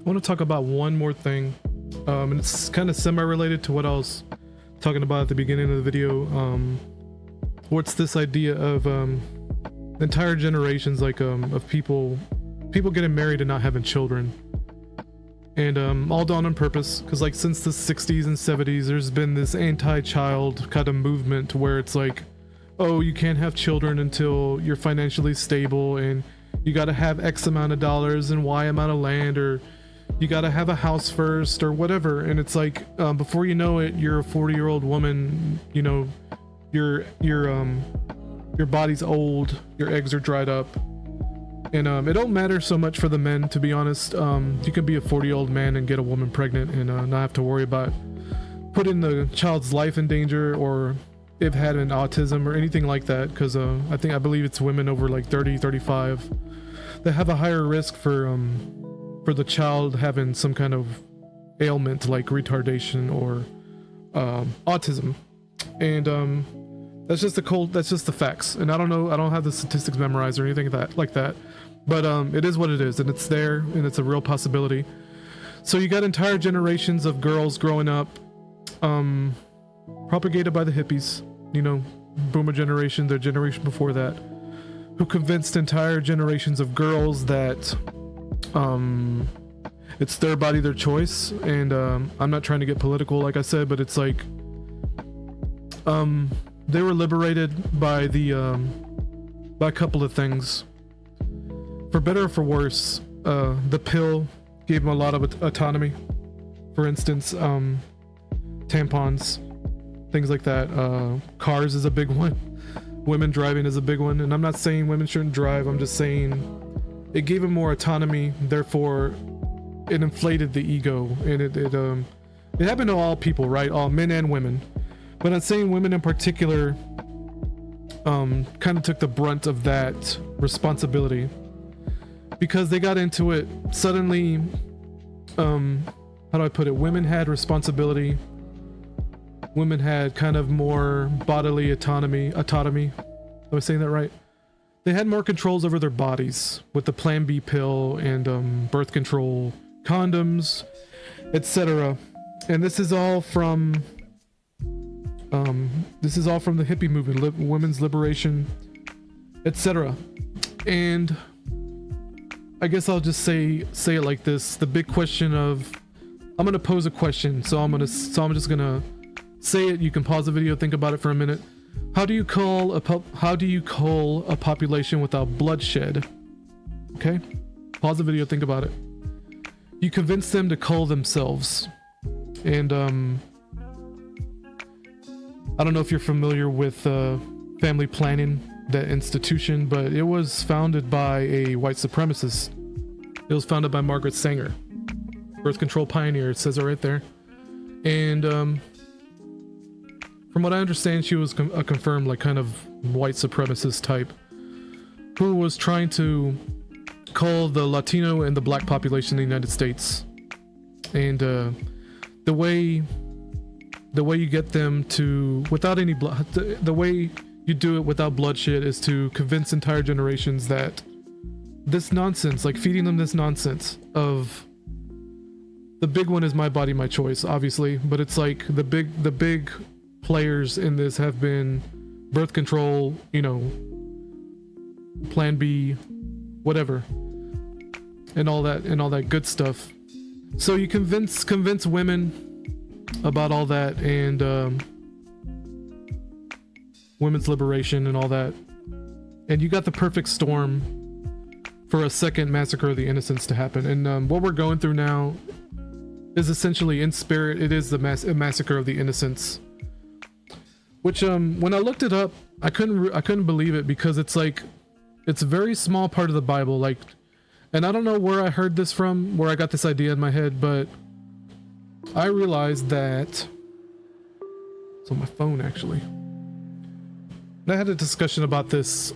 want to talk about one more thing, and it's kind of semi-related to what I was talking about at the beginning of the video. What's this idea of entire generations, like of people getting married and not having children, and all done on purpose, because like since the 60s and 70s there's been this anti-child kind of movement where it's like, oh, you can't have children until you're financially stable, and you got to have X amount of dollars and Y amount of land, or you got to have a house first or whatever. And it's like, before you know it, you're a 40-year-old woman, you know, your body's old, your eggs are dried up, and it don't matter so much for the men, to be honest. You can be a 40-year-old man and get a woman pregnant and not have to worry about putting the child's life in danger, or if had an autism or anything like that, because I believe it's women over like 30, 35 that have a higher risk for the child having some kind of ailment like retardation or autism. And that's just the facts. And I don't have the statistics memorized or anything like that, but it is what it is, and it's there, and it's a real possibility. So you got entire generations of girls growing up, propagated by the hippies, you know, boomer generation, the generation before that, who convinced entire generations of girls that it's their body, their choice. And I'm not trying to get political, like I said, but it's like they were liberated by by a couple of things. For better or for worse, the pill gave them a lot of autonomy. For instance, tampons, things like that. Cars is a big one. Women driving is a big one. And I'm not saying women shouldn't drive. I'm just saying it gave them more autonomy. Therefore, it inflated the ego, and it happened to all people, right? All men and women. But I'm saying women in particular kind of took the brunt of that responsibility, because they got into it suddenly. How do I put it? Women had responsibility. Women had kind of more bodily autonomy. Am I saying that right? They had more controls over their bodies with the Plan B pill and birth control, condoms, etc. And this is all from the hippie movement, women's liberation, etc. And I guess I'll just say it like this: the big question of, I'm gonna pose a question, so I'm just gonna say it. You can pause the video, think about it for a minute. How do you cull a population without bloodshed? Okay, pause the video, think about it. You convince them to cull themselves, and I don't know if you're familiar with family planning, that institution, but it was founded by a white supremacist. It was founded by Margaret Sanger, birth control pioneer. It says it right there. And from what I understand, she was a confirmed like kind of white supremacist type who was trying to cull the Latino and the black population in the United States. And the way you get them to, without any blood, the way you do it without bloodshed is to convince entire generations that this nonsense, like feeding them this nonsense of, the big one is my body, my choice, obviously, but it's like the big players in this have been birth control, you know, Plan B, whatever, and all that good stuff. So you convince women about all that, and women's liberation and all that, and you got the perfect storm for a second Massacre of the Innocents to happen. And what we're going through now is essentially, in spirit, it is the Massacre of the Innocents, which when I looked it up, I couldn't believe it, because it's like, it's a very small part of the Bible, like, and I don't know where I heard this from, where I got this idea in my head, but I realized that it's on my phone actually. And I had a discussion about this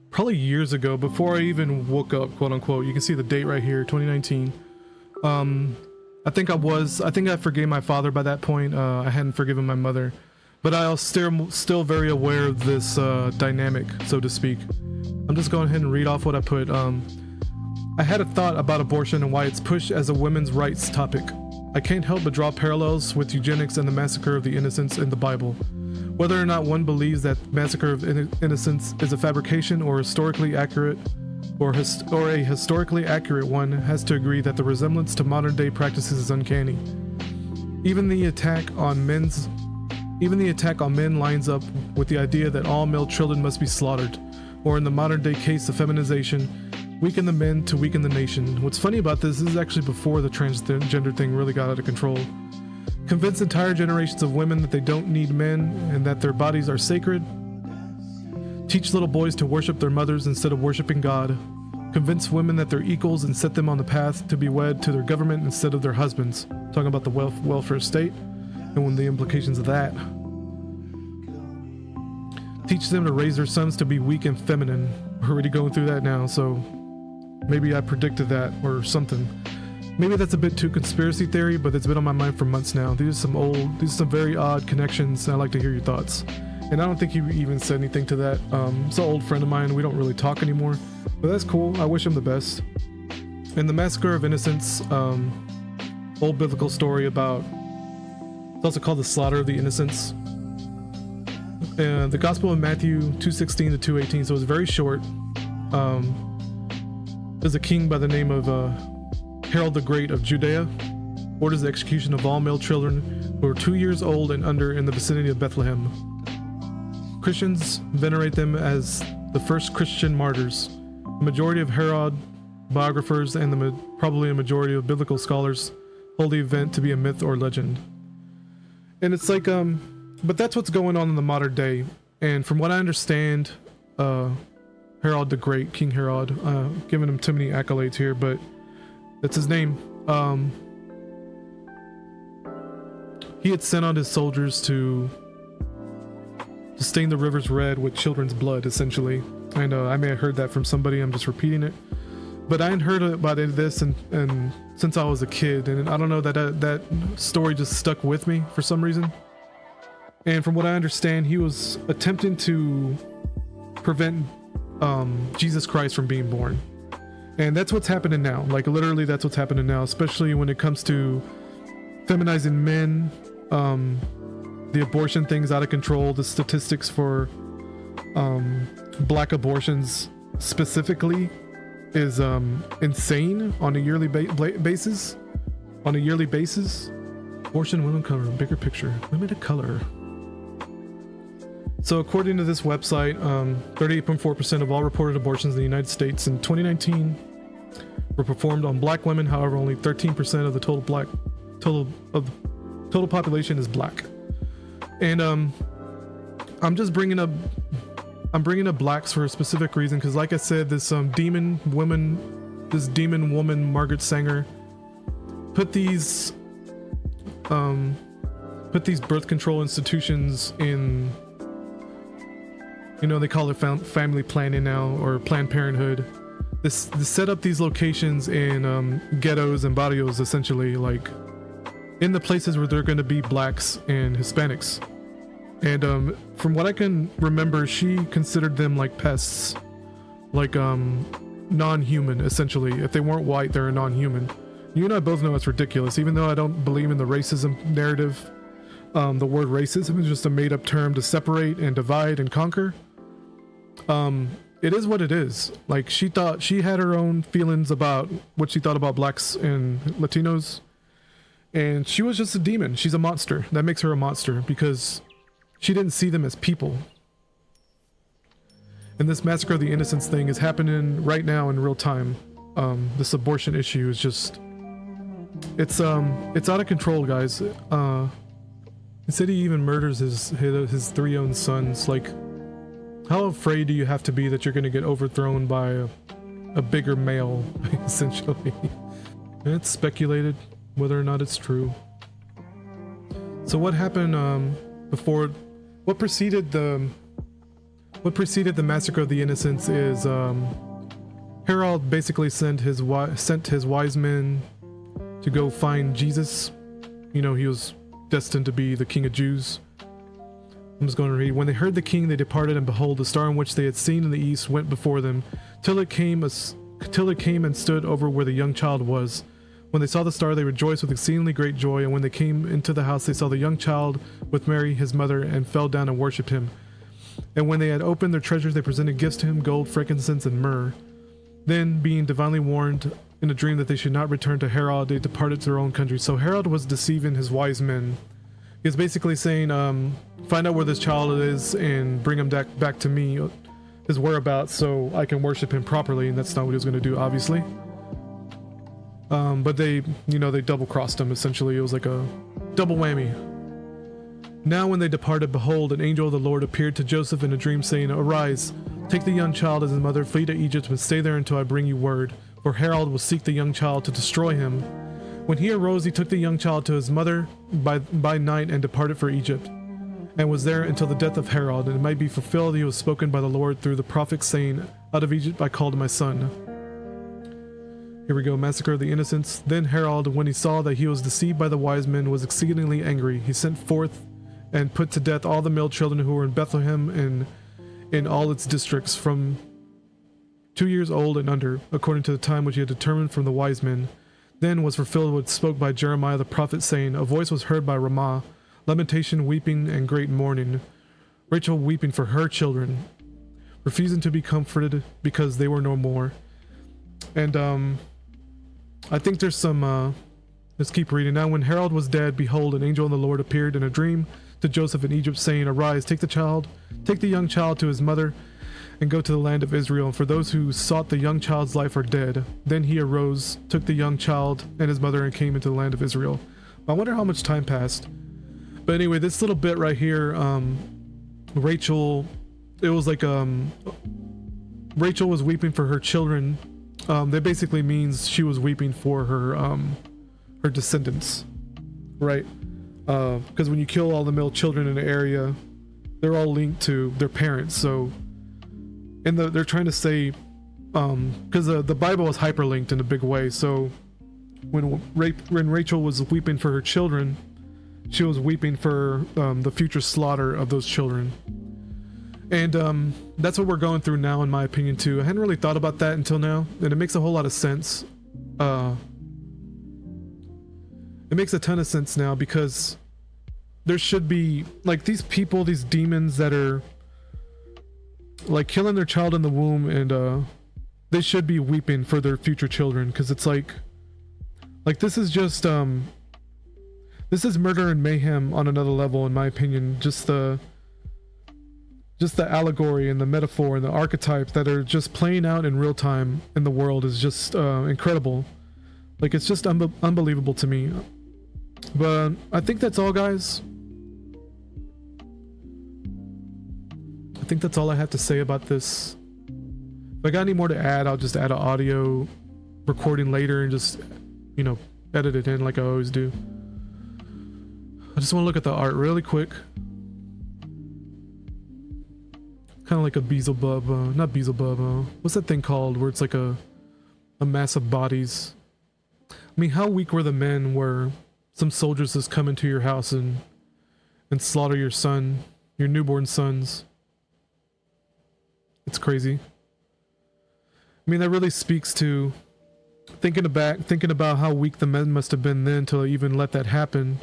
probably years ago, before I even woke up, quote unquote. You can see the date right here, 2019. I think I forgave my father by that point. I hadn't forgiven my mother, but I was still very aware of this dynamic, so to speak. I'm just going ahead and read off what I put. I had a thought about abortion and why it's pushed as a women's rights topic. I can't help but draw parallels with eugenics and the massacre of the innocents in the Bible. Whether or not one believes that massacre of innocents is a fabrication or historically accurate, or a historically accurate one, has to agree that the resemblance to modern day practices is uncanny. Even the attack on men lines up with the idea that all male children must be slaughtered, or in the modern day case of feminization, weaken the men to weaken the nation. What's funny about this is actually before the transgender thing really got out of control. Convince entire generations of women that they don't need men and that their bodies are sacred. Teach little boys to worship their mothers instead of worshiping God. Convince women that they're equals and set them on the path to be wed to their government instead of their husbands. Talking about the welfare state and the implications of that. Teach them to raise their sons to be weak and feminine. We're already going through that now, so maybe I predicted that or something. Maybe that's a bit too conspiracy theory, but it's been on my mind for months now. These are some very odd connections, and I'd like to hear your thoughts. And I don't think he even said anything to that. It's an old friend of mine. We don't really talk anymore, but that's cool. I wish him the best. And the Massacre of Innocents, old biblical story about, it's also called the Slaughter of the Innocents. And the Gospel of Matthew 2:16 to 2:18, so it's very short. There's a king by the name of Herod the Great of Judea orders the execution of all male children who are 2 years old and under in the vicinity of Bethlehem. Christians venerate them as the first Christian martyrs. The majority of Herod biographers and probably a majority of biblical scholars hold the event to be a myth or legend. And it's like, but that's what's going on in the modern day. And from what I understand, Herod the Great, King Herod, giving him too many accolades here, but that's his name. He had sent out his soldiers to stain the rivers red with children's blood, essentially. And I may have heard that from somebody, I'm just repeating it. But I hadn't heard about this and since I was a kid, and I don't know, that story just stuck with me for some reason. And from what I understand, he was attempting to prevent Jesus Christ from being born. And that's what's happening now. Like, literally, that's what's happening now, especially when it comes to feminizing men. The abortion thing's out of control. The statistics for black abortions specifically is insane on a yearly basis. On a yearly basis. Abortion, women of color, bigger picture. Women of color. So according to this website, 38.4% of all reported abortions in the United States in 2019 were performed on black women. However, only 13% of the total population is black. And I'm bringing up blacks for a specific reason, because like I said, this demon woman Margaret Sanger put these birth control institutions in, you know, they call it family planning now, or Planned Parenthood. They set up these locations in ghettos and barrios, essentially, like in the places where they're going to be blacks and Hispanics. And from what I can remember, she considered them like pests, like non-human, essentially. If they weren't white, they're a non-human. You and I both know it's ridiculous. Even though I don't believe in the racism narrative, the word racism is just a made-up term to separate and divide and conquer. It is what it is. Like, she had her own feelings about what she thought about blacks and Latinos, and she was just a demon. She's a monster. That makes her a monster, because she didn't see them as people. And this Massacre of the Innocents thing is happening right now in real time. This abortion issue is just, it's out of control, guys. He said he even murders his 3 own sons. Like, how afraid do you have to be that you're going to get overthrown by a bigger male, essentially? And it's speculated whether or not it's true. So what happened before? What preceded the Massacre of the Innocents is Herod basically sent his wise men to go find Jesus. You know, he was destined to be the King of Jews. I'm just going to read. When they heard the king, they departed, and behold, the star in which they had seen in the east went before them, till it came till it came and stood over where the young child was. When they saw the star, they rejoiced with exceedingly great joy, and when they came into the house, they saw the young child with Mary, his mother, and fell down and worshipped him. And when they had opened their treasures, they presented gifts to him, gold, frankincense, and myrrh. Then, being divinely warned in a dream that they should not return to Herod, they departed to their own country. So Herod was deceiving his wise men. He's basically saying, find out where this child is and bring him back to me, his whereabouts, so I can worship him properly. And that's not what he was going to do, obviously. But they double-crossed him, essentially. It was like a double whammy. Now when they departed, behold, an angel of the Lord appeared to Joseph in a dream, saying, Arise, take the young child as his mother, flee to Egypt, and stay there until I bring you word. For Herod will seek the young child to destroy him. When he arose, he took the young child to his mother by night and departed for Egypt, and was there until the death of Herod. And it might be fulfilled, he was spoken by the Lord through the prophet, saying, Out of Egypt I called my son. Here we go, Massacre of the Innocents. Then Herod, when he saw that he was deceived by the wise men, was exceedingly angry. He sent forth and put to death all the male children who were in Bethlehem and in all its districts, from 2 years old and under, according to the time which he had determined from the wise men. Then was fulfilled what spoke by Jeremiah the prophet, saying, A voice was heard by Ramah, lamentation, weeping, and great mourning. Rachel weeping for her children, refusing to be comforted because they were no more. And I think there's some, let's keep reading. Now when Herod was dead, behold, an angel of the Lord appeared in a dream to Joseph in Egypt, saying, Arise, take the young child to his mother, and go to the land of Israel. And for those who sought the young child's life are dead. Then he arose, took the young child and his mother, and came into the land of Israel. I wonder how much time passed. But anyway, this little bit right here, Rachel, it was like Rachel was weeping for her children. That basically means she was weeping for her descendants, right? Because when you kill all the male children in an area, they're all linked to their parents. So, and they're trying to say, because the Bible is hyperlinked in a big way. So when Rachel was weeping for her children, she was weeping for the future slaughter of those children. And that's what we're going through now, in my opinion, too. I hadn't really thought about that until now, and it makes a whole lot of sense. It makes a ton of sense now, because there should be, like, these people, these demons that are, like, killing their child in the womb, and they should be weeping for their future children, because it's like this is just, this is murder and mayhem on another level, in my opinion. Just the allegory and the metaphor and the archetype that are just playing out in real time in the world is just incredible. Like, it's just unbelievable to me. But I think that's all, guys. I think that's all I have to say about this. If I got any more to add, I'll just add an audio recording later and just, edit it in like I always do. I just want to look at the art really quick. Kind of like a Beelzebub, not Beelzebub, what's that thing called where it's like a mass of bodies? I mean, how weak were the men where some soldiers just come into your house and slaughter your son, your newborn sons? It's crazy. I mean, that really speaks to thinking about how weak the men must have been then to even let that happen.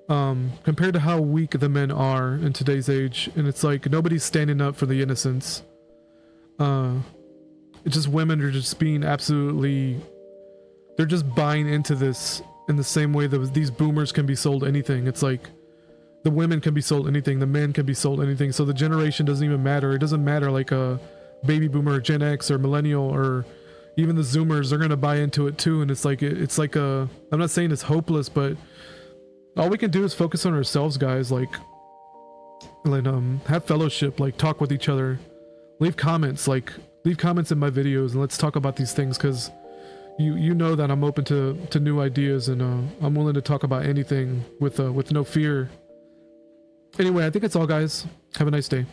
Compared to how weak the men are in today's age, and it's like nobody's standing up for the innocents. It's just women are just being absolutely, they're just buying into this in the same way that these boomers can be sold anything. It's like the women can be sold anything, the men can be sold anything, so the generation doesn't even matter. It doesn't matter, like a baby boomer or Gen X or millennial or even the Zoomers, they're gonna buy into it too. And it's like I'm not saying it's hopeless, but all we can do is focus on ourselves, guys. Like have fellowship, like talk with each other, leave comments in my videos, and let's talk about these things, because you know that I'm open to new ideas, and I'm willing to talk about anything with no fear. Anyway, I think that's all, guys. Have a nice day.